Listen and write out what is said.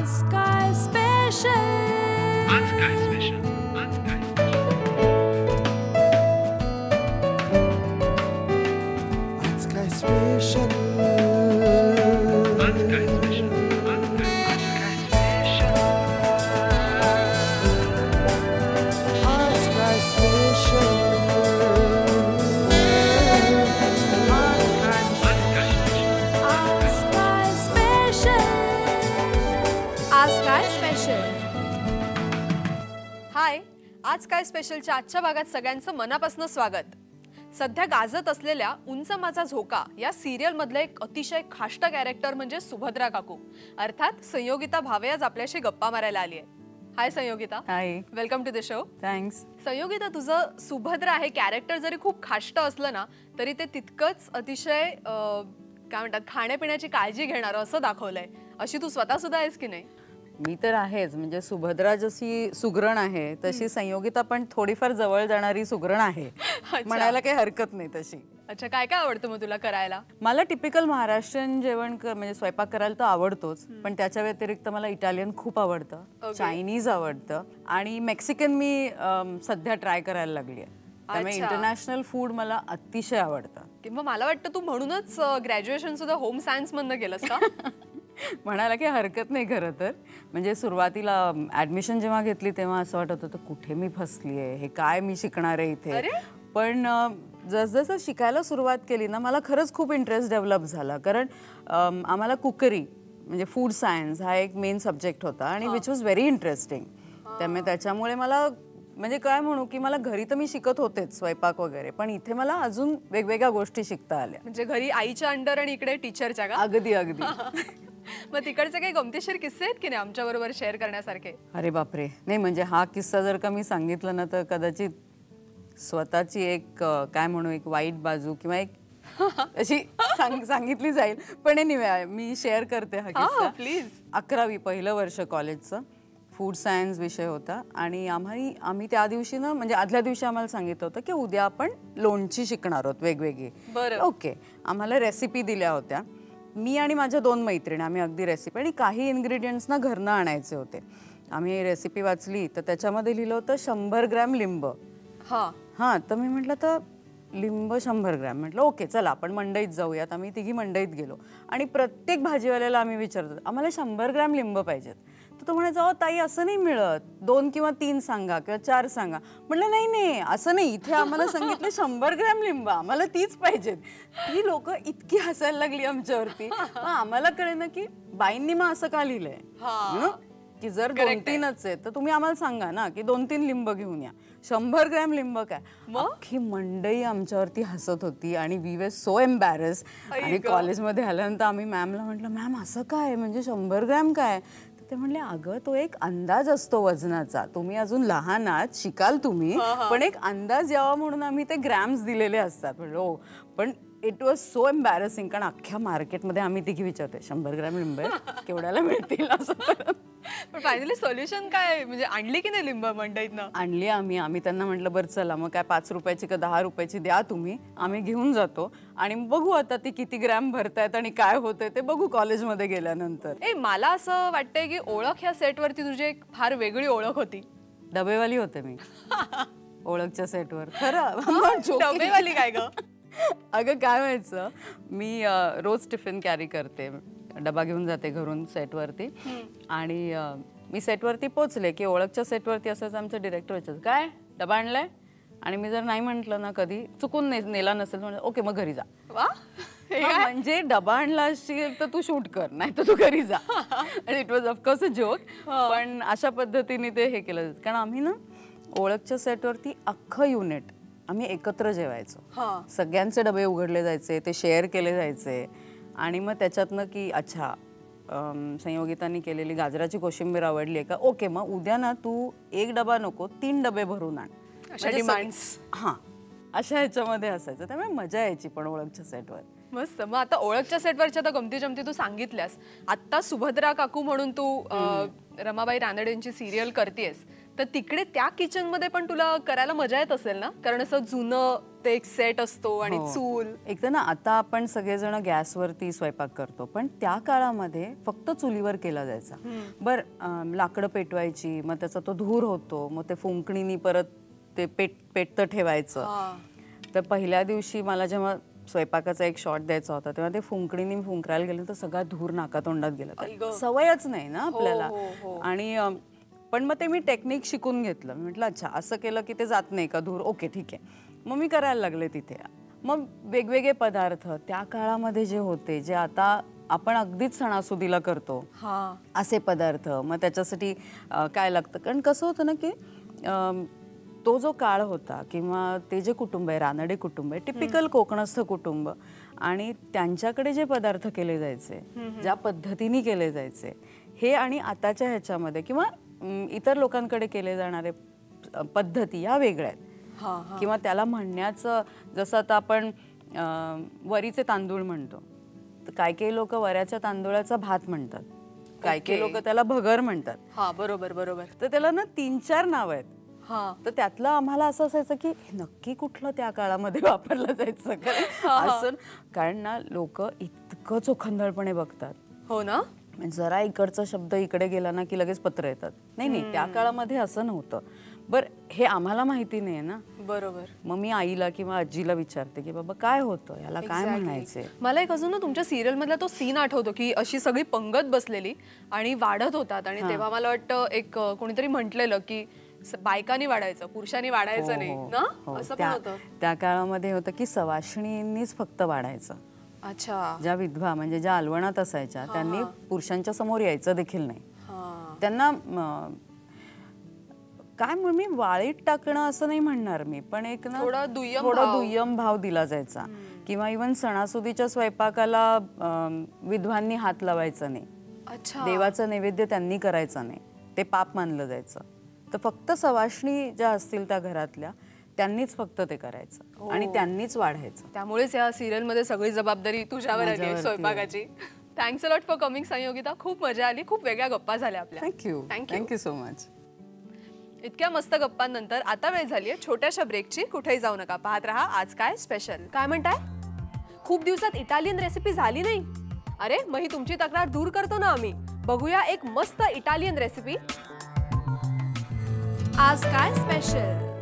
आज काय स्पेशल. आज काय स्पेशल. आज काय आज काय स्पेशल. आज काय स्पेशल. आज काय स्पेशल. आज काय स्पेशल. आज काय स्पेशल. हाय, आज काय स्पेशलच्या आजच्या भागात सगळ्यांचं मनापासून स्वागत. सध्या गाजत असलेल्या उंच माझा झोका या सिरियल मधलं एक अतिशय खाष्ट कॅरेक्टर म्हणजे सुभद्रा काकू, अर्थात संयोगिता भावे आज आपल्याशी गप्पा मारायला आली आहे. Hi Sanyogita. Hi. Welcome to the show. Thanks. Sanyogita, तुझं सुभद्रा हे कॅरेक्टर जरी खूप खाष्ट असलं ना तरी ते तितकंच अतिशय काय म्हणतात खाण्यापिण्याची काळजी घेणारं असं दाखवलंय. अशी तू स्वतः सुद्धा आहेस की नाही? मी तर आहेच. म्हणजे सुभद्रा जशी सुगरण आहे तशी संयोगिता पण थोडीफार जवळ जाणारी सुगरण आहे म्हणायला काही हरकत नाही तशी. अच्छा, काय काय आवडतं मग तुला करायला? मला टिपिकल महाराष्ट्रीयन जेवण म्हणजे स्वयंपाक करायला तर आवडतोच, पण त्याच्या व्यतिरिक्त मला इटालियन खूप आवडतं, चायनीज आवडतं आणि मेक्सिकन मी सध्या ट्राय करायला लागली आहे. त्यामुळे इंटरनॅशनल फूड मला अतिशय आवडतं. किंवा मला वाटतं तू म्हणूनच ग्रॅज्युएशन सुद्धा होम सायन्स मधनं केलंस का? म्हणायला काही हरकत नाही खरं तर. म्हणजे सुरुवातीला ऍडमिशन जेव्हा घेतली तेव्हा असं वाटत होतं कुठे मी फसली आहे, हे काय मी शिकणार आहे इथे. पण जसजसं शिकायला सुरुवात केली ना मला खरंच खूप इंटरेस्ट डेव्हलप झाला. कारण आम्हाला कुकरी म्हणजे फूड सायन्स हा एक मेन सब्जेक्ट होता आणि विच वॉज व्हेरी इंटरेस्टिंग. त्यामुळे त्याच्यामुळे मला म्हणजे काय म्हणू की मला घरी तर मी शिकत होतेच स्वयंपाक वगैरे, पण इथे मला अजून वेगवेगळ्या गोष्टी शिकता आल्या. म्हणजे घरी आईच्या अंडर आणि इकडे टीचरच्या का? अगदी अगदी. मग तिकडचे काही गमतीशीर किस्से आहेत की नाही आमच्या बरोबर शेअर करण्यासारखे? अरे बापरे, नाही म्हणजे हा किस्सा जर का मी सांगितलं ना तर कदाचित स्वतःची एक काय म्हणू एक वाईट बाजू किंवा एक अशी सांगितली जाईल. पण एनिवे मी शेअर करते हा किस्सा. प्लीज. 11वी पहिलं वर्ष कॉलेजचं फूड सायन्स विषय होता आणि आम्ही त्या दिवशी ना म्हणजे आदल्या दिवशी आम्हाला सांगितलं होतं की उद्या आपण लोणची शिकणार आहोत वेगवेगळी. बरं. ओके. आम्हाला रेसिपी दिल्या होत्या. मी आणि माझ्या 2 मैत्रिणी आम्ही अगदी रेसिपी आणि काही इन्ग्रेडियंट्स ना घरनं आणायचे होते. आम्ही रेसिपी वाचली तर त्याच्यामध्ये लिहिलं होतं 100 ग्रॅम लिंब. हां, तर मी म्हटलं तर लिंब 100 ग्रॅम. म्हटलं ओके चला आपण मंडईत जाऊयात. आम्ही तिघी मंडईत गेलो आणि प्रत्येक भाजीवाल्याला आम्ही विचारतो आम्हाला 100 ग्रॅम लिंब पाहिजेत. तर तो म्हणायचा अहो ताई असं नाही मिळत, 2 किंवा 3 सांगा किंवा 4 सांगा. म्हटलं नाही नाही असं नाही, इथे आम्हाला सांगितलं 100 ग्रॅम लिंब, आम्हाला तीच पाहिजेत. ती लोक इतकी हसायला लागली आमच्यावरती. मग आम्हाला कळेना की बाईंनी मग असं का लिहिलंय की जर 2-3च आहेत तर तुम्ही आम्हाला सांगा ना की 2-3 लिंब घेऊन या. 100 ग्रॅम लिंब काय? अख्खी मंडई आमच्यावरती हसत होती आणि वी वर सो एम्बॅरस. आणि कॉलेजमध्ये आल्यानंतर आम्ही मॅमला म्हटलं मॅम असं काय म्हणजे 100 ग्रॅम काय? ते म्हणले अगं तो एक अंदाज असतो वजनाचा, तुम्ही अजून लहान आहात शिकाल तुम्ही, पण एक अंदाज यावा म्हणून आम्ही ते ग्रॅम्स दिलेले असतात. म्हणलं हो, पण इट वॉज सो एम्बॅरसिंग कारण अख्ख्या मार्केटमध्ये आम्ही तिघी विचारतोय 100 ग्रॅम लिंब केवढ्याला मिळतील असं. पण फायनली सोल्युशन काय म्हणजे आणली की नाही लिंब मंडईतनं? आणली आम्ही त्यांना म्हटलं बरं चला मग काय 5 रुपयाची का 10 रुपयाची द्या तुम्ही, आम्ही घेऊन जातो आणि बघू आता ती किती ग्रॅम भरतायत आणि काय होतंय ते बघू कॉलेजमध्ये गेल्यानंतर. मला असं वाटतंय की ओळख ह्या सेटवरती तुझी एक फार वेगळी ओळख होती. डबेवाली होते मी ओळखच्या सेटवर. खरं डबेवाली काय ग? अगं काय व्हायचं, मी रोज टिफिन कॅरी करते, डबा घेऊन जाते घरून सेटवरती आणि मी सेटवरती पोचले की ओळखच्या सेटवरती असायचं आमचं डिरेक्टर व्हायचं काय डबा आणलाय, आणि मी जर नाही म्हटलं ना कधी चुकून नेला नसेल म्हणजे ओके मग घरी जा. म्हणजे डबा आणला असेल तर तू शूट कर, नाही तर तू घरी जा. It was of course a joke. पण अशा पद्धतीने ते हे केलं. कारण आम्ही ना ओळखच्या सेटवरती अख्खं युनिट आम्ही एकत्र जेवायचो. सगळ्यांचे डबे उघडले जायचे, ते शेअर केले जायचे आणि मग त्याच्यातनं की अच्छा संयोगितांनी केलेली गाजराची कोशिंबीर आवडली आहे का, ओके मग उद्या ना तू 1 डबा नको 3 डबे भरून आण. हां, अशा ह्याच्यामध्ये असायचं. त्यामुळे मजा यायची पण ओळखच्या सेटवर. मस्त. मग आता ओळखच्या सेटवरच्या तर गमती जमती तू सांगितल्यास, आता सुभद्रा काकू म्हणून तू रमाबाई रानडेंची सिरियल करतेस, तर तिकडे त्या किचन मध्ये पण तुला करायला मजा येत असेल ना, कारण असं जुनं ते एक सेट असतो आणि हो. चूल. एक तर ना आता आपण सगळेजण गॅसवरती स्वयंपाक करतो, पण त्या काळामध्ये फक्त चुलीवर केला जायचा. लाकडं पेटवायची, मग त्याचा तो धूर होतो, मग ते फुंकणीनी परत ते पेटतं ठेवायचं. तर पहिल्या दिवशी मला जेव्हा स्वयंपाकाचा एक शॉट द्यायचा होता तेव्हा ते फुंकणीने फुंकरायला गेलं तर सगळा धूर नाकातोंडात गेला. सवयच नाही ना आपल्याला. आणि पण मग ते मी टेक्निक शिकून घेतलं. मी म्हटलं अच्छा असं केलं की ते जात नाही का धूर, ओके ठीक आहे. मग मी करायला लागले तिथे. मग वेगवेगळे पदार्थ त्या काळामध्ये जे होते, जे आता आपण अगदीच सणासुदीला करतो असे पदार्थ. मग त्याच्यासाठी काय लागतं, कारण कसं होतं ना की तो जो काळ होता किंवा ते जे कुटुंब आहे, रानडे कुटुंब आहे, टिपिकल कोकणस्थ कुटुंब, आणि त्यांच्याकडे जे पदार्थ केले जायचे, ज्या पद्धतीने केले जायचे, हे आणि आताच्या ह्याच्यामध्ये किंवा इतर लोकांकडे केले जाणारे पद्धती या वेगळ्या आहेत. किंवा त्याला म्हणण्याचं, जसं आता आपण वरीचे तांदूळ म्हणतो, तर काही लोक वऱ्याच्या तांदूळाचा भात म्हणतात, काही लोक त्याला भगर म्हणतात. बरोबर बरोबर. तर त्याला ना 3-4 नाव आहेत. तर त्यातलं आम्हाला असं असायचं की नक्की कुठलं त्या काळामध्ये वापरलं जायचं असं, कारण ना लोक इतकं चोखंदळपणे बघतात. हो ना. जरा इकडचा शब्द इकडे गेला ना की लगेच पत्र येतात. नाही त्या काळामध्ये असं नव्हतं. बरं, हे आम्हाला माहिती नाही ना. बरोबर. मग मी आईला किंवा आजीला विचारते की बाबा काय होतं याला, काय म्हणायचंय. मला एक अजून ना तुमच्या सिरियल मधला तो सीन आठवतो की अशी सगळी पंगत बसलेली आणि वाढत होतात, आणि तेव्हा मला वाटतं एक कोणीतरी म्हटलेलं की बायकांनी वाढायचं, पुरुषांनी वाढायचं नाही ना, असं पण होतं. त्या काळामध्ये होतं की सवाष्णींनीच फक्त वाढायचं. अच्छा. ज्या विधवा म्हणजे ज्या अलवणात असायच्या त्यांनी पुरुषांच्या समोर यायचं देखील नाही. त्यांना काय मी वाळीत टाकणं असं नाही म्हणणार मी, पण एक ना थोडा दुय्यम भाव दिला जायचा. किंवा इव्हन सणासुदीच्या स्वयंपाकाला विधवांनी हात लावायचा नाही. अच्छा. देवाचं नैवेद्य त्यांनी करायचं नाही, ते पाप मानलं जायचं. तर फक्त सवाष्णी ज्या असतील त्या घरातल्या त्यांनीच फक्त ते करायचं आणि त्यांनीच वाढायचं. त्यामुळेच या सिरियल मध्ये सगळी जबाबदारी तुझ्यावर आली आहे स्वयंपाकाची. Thanks a lot for coming Sanyogita. खूप मजा आली, खूप वेगळ्या गप्पा झाल्या आपल्या. Thank you so much. इतक्या मस्त गप्पांनंतर आता वेळ झाली आहे छोट्याशा ब्रेकची. कुठेही जाऊ नका, पाहत रहा आज काय स्पेशल. काय म्हणताय, खूप दिवसात इटालियन रेसिपी झाली नाही? अरे मग ही तुमची तक्रार दूर करतो ना आम्ही. बघूया एक मस्त इटालियन रेसिपी. आज काय स्पेशल.